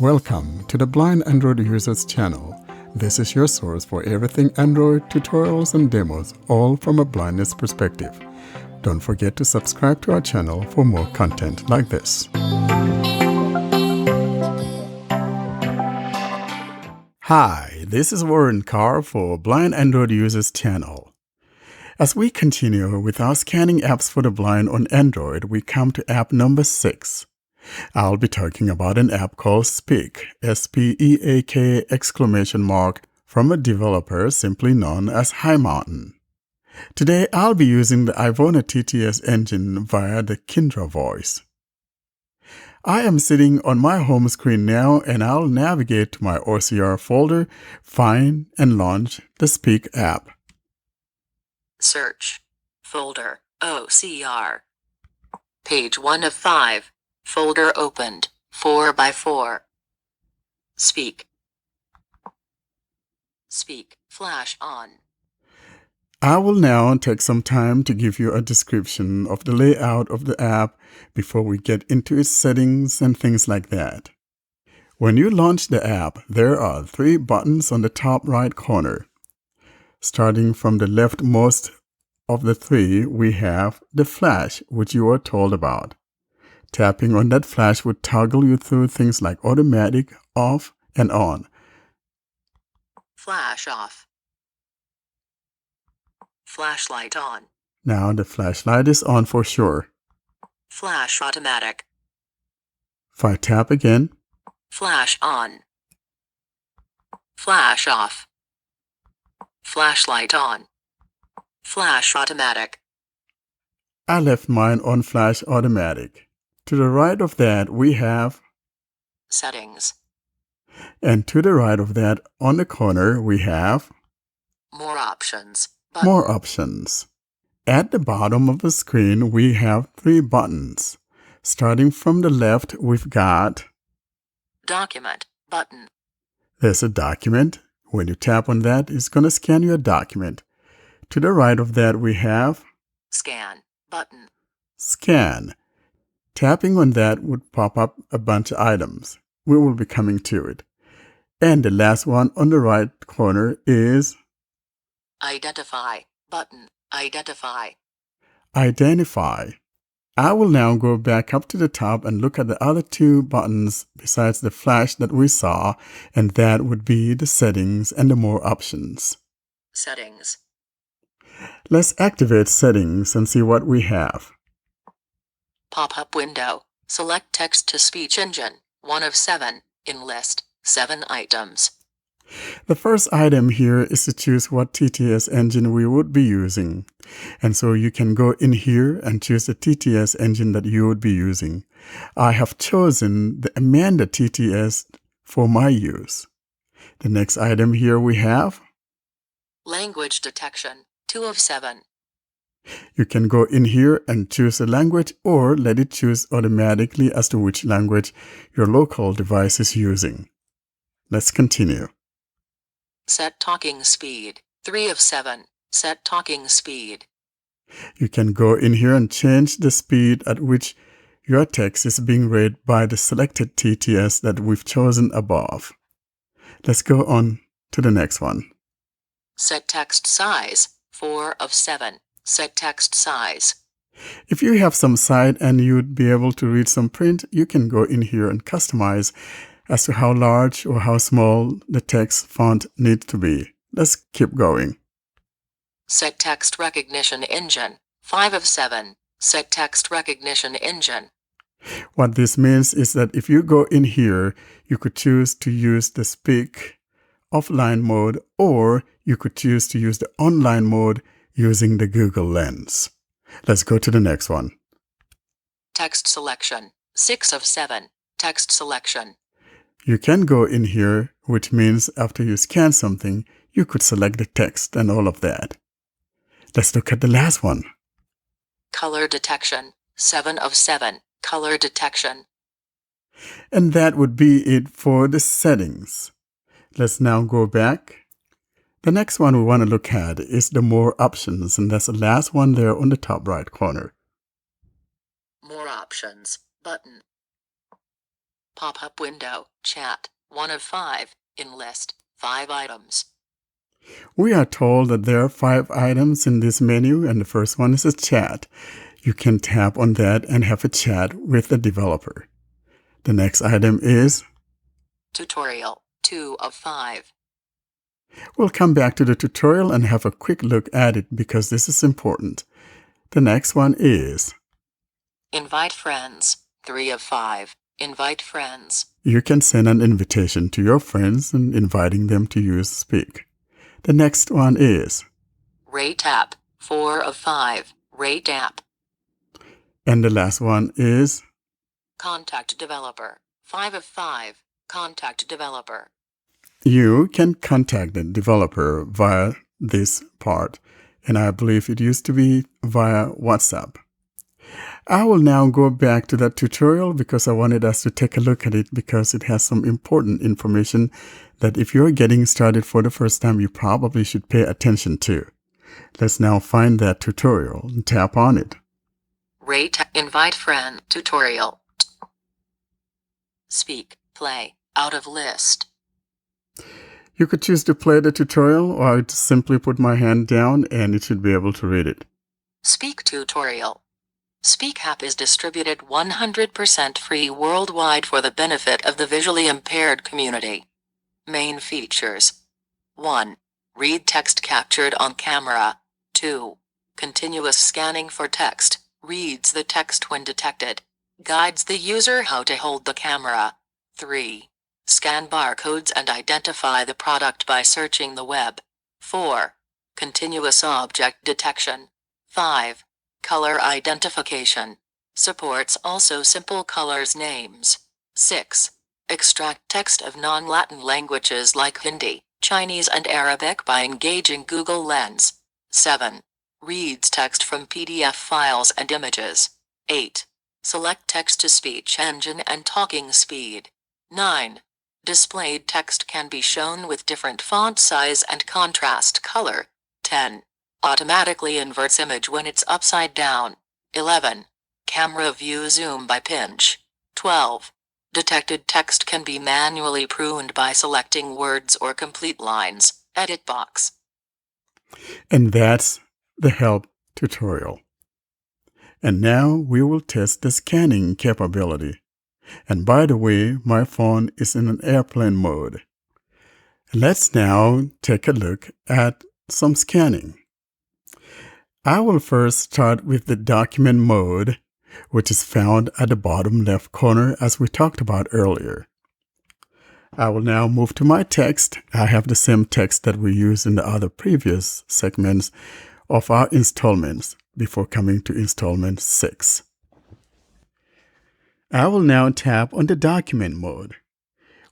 Welcome to the Blind Android Users channel. This is your source for everything Android, tutorials and demos, all from a blindness perspective. Don't forget to subscribe to our channel for more content like this. Hi, this is Warren Carr for Blind Android Users channel. As we continue with our scanning apps for the blind on Android, we come to app number 6. I'll be talking about an app called Speak, S-P-E-A-K exclamation mark, from a developer simply known as Hi Mountain. Today I'll be using the Ivona TTS engine via the Kindra voice. I am sitting on my home screen now and I'll navigate to my OCR folder, find and launch the Speak app. Search. Folder. OCR. Page 1 of 5. Folder opened. 4x4. Speak. Speak. Flash on. I will now take some time to give you a description of the layout of the app before we get into its settings and things like that. When you launch the app, there are 3 buttons on the top right corner. Starting from the leftmost of the 3, we have the flash, which you are told about. Tapping on that flash would toggle you through things like automatic, off, and on. Flash off. Flashlight on. Now the flashlight is on for sure. Flash automatic. If I tap again, Flash on. Flash off. Flashlight on. Flash automatic. I left mine on flash automatic. To the right of that, we have Settings. And to the right of that, on the corner, we have More options. Button. More options. At the bottom of the screen, we have 3 buttons. Starting from the left, we've got Document. Button. There's a document. When you tap on that, it's going to scan your document. To the right of that, we have Scan. Button. Scan. Tapping on that would pop up a bunch of items. We will be coming to it. And the last one on the right corner is Identify. Button. Identify. Identify. I will now go back up to the top and look at the other 2 buttons besides the flash that we saw, and that would be the settings and the more options. Settings. Let's activate settings and see what we have. Pop-up window. Select text-to-speech engine. 1 of 7. In list. 7 items. The first item here is to choose what TTS engine we would be using. And so you can go in here and choose the TTS engine that you would be using. I have chosen the Amanda TTS for my use. The next item here we have Language detection. 2 of 7. You can go in here and choose a language or let it choose automatically as to which language your local device is using. Let's continue. Set talking speed. 3 of 7. Set talking speed. You can go in here and change the speed at which your text is being read by the selected TTS that we've chosen above. Let's go on to the next one. Set text size. 4 of 7. Set text size. If you have some site and you'd be able to read some print, you can go in here and customize as to how large or how small the text font needs to be. Let's keep going. Set text recognition engine. 5 of 7. Set text recognition engine. What this means is that if you go in here, you could choose to use the Speak offline mode, or you could choose to use the online mode using the Google Lens. Let's go to the next one. Text selection. 6 of 7. Text selection. You can go in here, which means after you scan something, you could select the text and all of that. Let's look at the last one. Color detection. 7 of 7. Color detection. And that would be it for the settings. Let's now go back. The next one we want to look at is the more options, and that's the last one there on the top right corner. More options. Button. Pop-up window, chat, 1 of 5, in list, 5 items. We are told that there are 5 items in this menu, and the first one is a chat. You can tap on that and have a chat with the developer. The next item is Tutorial, 2 of 5. We'll come back to the tutorial and have a quick look at it because this is important. The next one is Invite friends, 3 of 5. Invite friends. You can send an invitation to your friends and inviting them to use Speak. The next one is Rate app, 4 of 5. Rate app. And the last one is Contact developer, 5 of 5. Contact developer. You can contact the developer via this part, and I believe it used to be via WhatsApp. I will now go back to that tutorial because I wanted us to take a look at it because it has some important information that if you're getting started for the first time, you probably should pay attention to. Let's now find that tutorial and tap on it. Rate invite friend tutorial. Speak, play, out of list. You could choose to play the tutorial, or I would simply put my hand down and it should be able to read it. Speak tutorial. Speak app is distributed 100% free worldwide for the benefit of the visually impaired community. Main features. 1. Read text captured on camera. 2. Continuous scanning for text. Reads the text when detected. Guides the user how to hold the camera. 3. Scan barcodes and identify the product by searching the web. 4. Continuous object detection. 5. Color identification. Supports also simple colors names. 6. Extract text of non-Latin languages like Hindi, Chinese and Arabic by engaging Google Lens. 7. Reads text from PDF files and images. 8. Select text-to-speech engine and talking speed. 9. Displayed text can be shown with different font size and contrast color. 10. Automatically inverts image when it's upside down. 11. Camera view zoom by pinch. 12. Detected text can be manually pruned by selecting words or complete lines. Edit box. And that's the help tutorial. And now we will test the scanning capability. And by the way, my phone is in an airplane mode. Let's now take a look at some scanning. I will first start with the document mode, which is found at the bottom left corner as we talked about earlier. I will now move to my text. I have the same text that we used in the other previous segments of our installments before coming to installment 6. I will now tap on the document mode.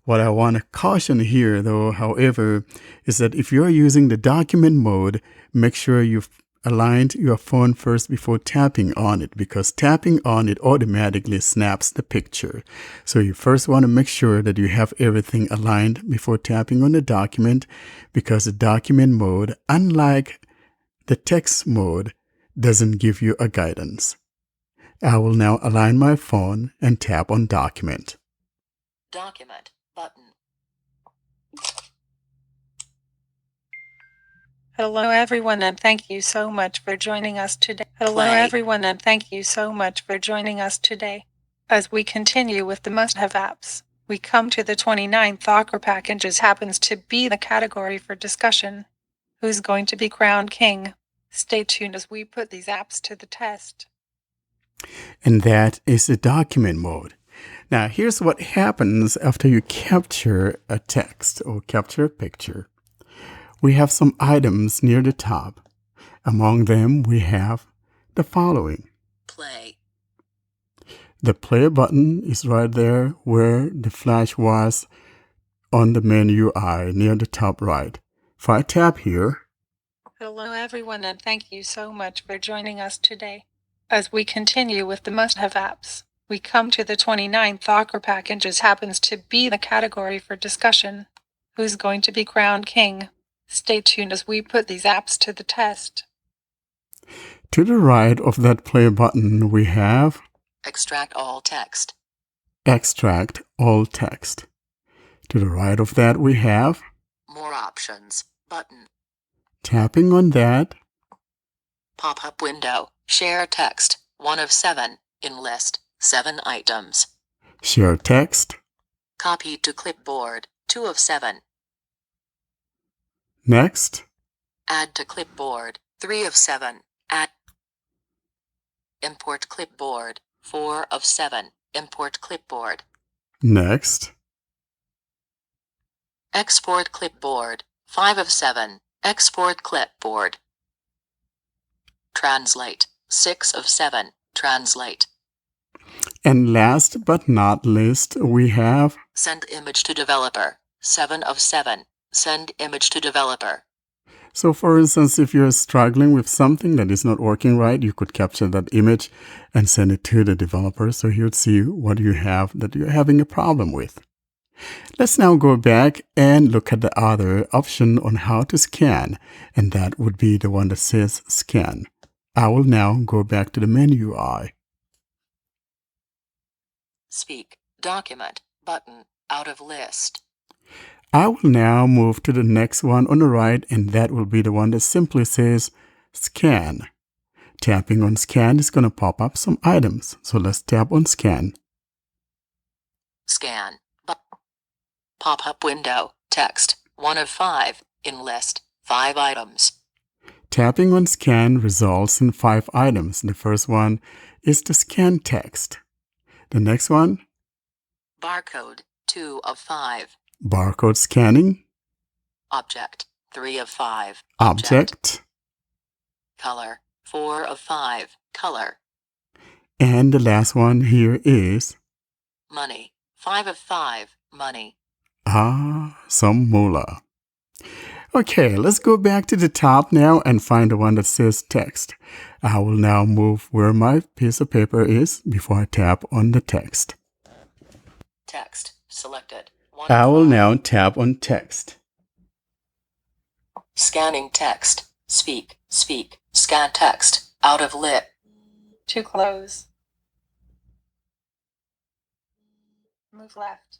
What I want to caution here, though, however, is that if you're using the document mode, make sure you've aligned your phone first before tapping on it, because tapping on it automatically snaps the picture. So you first want to make sure that you have everything aligned before tapping on the document, because the document mode, unlike the text mode, doesn't give you a guidance. I will now align my phone and tap on Document. Document button. Hello everyone and thank you so much for joining us today. Hello Play. everyone and thank you so much for joining us today. As we continue with the must-have apps, we come to the 29th Thakor packages happens to be the category for discussion. Who's going to be crowned king? Stay tuned as we put these apps to the test. And that is the document mode. Now here's what happens after you capture a text or capture a picture. We have some items near the top. Among them, we have the following. Play. The play button is right there where the flash was on the menu eye near the top right. If I tap here, Hello everyone and thank you so much for joining us today. As we continue with the must-have apps, we come to the 29th Thakor packages happens to be the category for discussion. Who's going to be crowned king? Stay tuned as we put these apps to the test. to the right of that play button, we have Extract all text. Extract all text. To the right of that we have More options button. tapping on that. Pop-up window. Share text. 1 of 7. In list. 7 items. Share text. Copy to clipboard. 2 of 7. Next. Add to clipboard. 3 of 7. Add. Import clipboard. 4 of 7. Import clipboard. Next. Export clipboard. 5 of 7. Export clipboard. Translate. 6 of 7. Translate. And last but not least, we have Send image to developer. 7 of 7. Send image to developer. So for instance, if you're struggling with something that is not working right, you could capture that image and send it to the developer so he would see what you have that you're having a problem with. Let's now go back and look at the other option on how to scan, and that would be the one that says scan. I will now go back to the menu UI. Speak. Document. Button. Out of list. I will now move to the next one on the right, and that will be the one that simply says scan. Tapping on scan is going to pop up some items. So let's tap on scan. Scan. Pop-up window. Text. 1 of 5. In list. 5 items. Tapping on scan results in 5 items. The first one is the scan text. The next one, Barcode. 2 of 5. barcode scanning. Object. 3 of 5. Object. Color. 4 of 5. Color. And the last one here is Money. 5 of 5. Money. some moolah. Okay, let's go back to the top now and find the one that says text. I will now move where my piece of paper is before I tap on the text. Text. Selected. 1 I of will 5. now tap on text. Scanning text. Speak. Speak. Scan text. Out of lit. To close. Move left.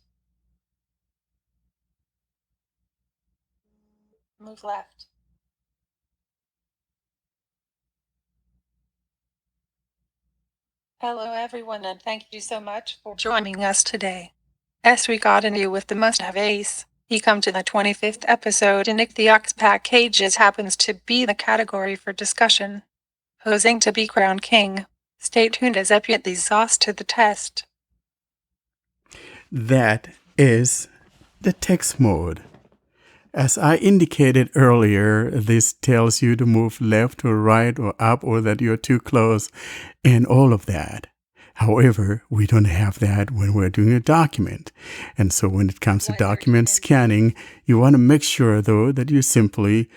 Move left. Hello everyone and thank you so much for joining us today. As we got into with the must-have ace, he come to the 25th episode and Nick the Ox Pack Cages happens to be the category for discussion. Posing to be crowned king. Stay tuned as I put these sauce to the test. That is the text mode. As I indicated earlier, this tells you to move left or right or up or that you're too close and all of that. However, we don't have that when we're doing a document. And so when it comes to document scanning, you want to make sure though that you simply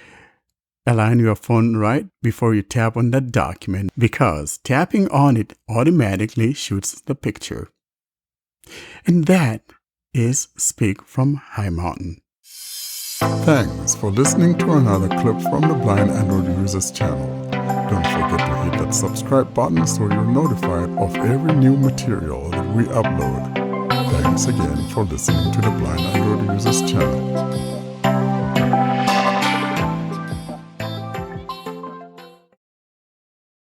align your phone right before you tap on that document, because tapping on it automatically shoots the picture. And that is Speak from High Mountain. Thanks for listening to another clip from the Blind Android Users channel. Don't forget to hit that subscribe button so you're notified of every new material that we upload. Thanks again for listening to the Blind Android Users channel.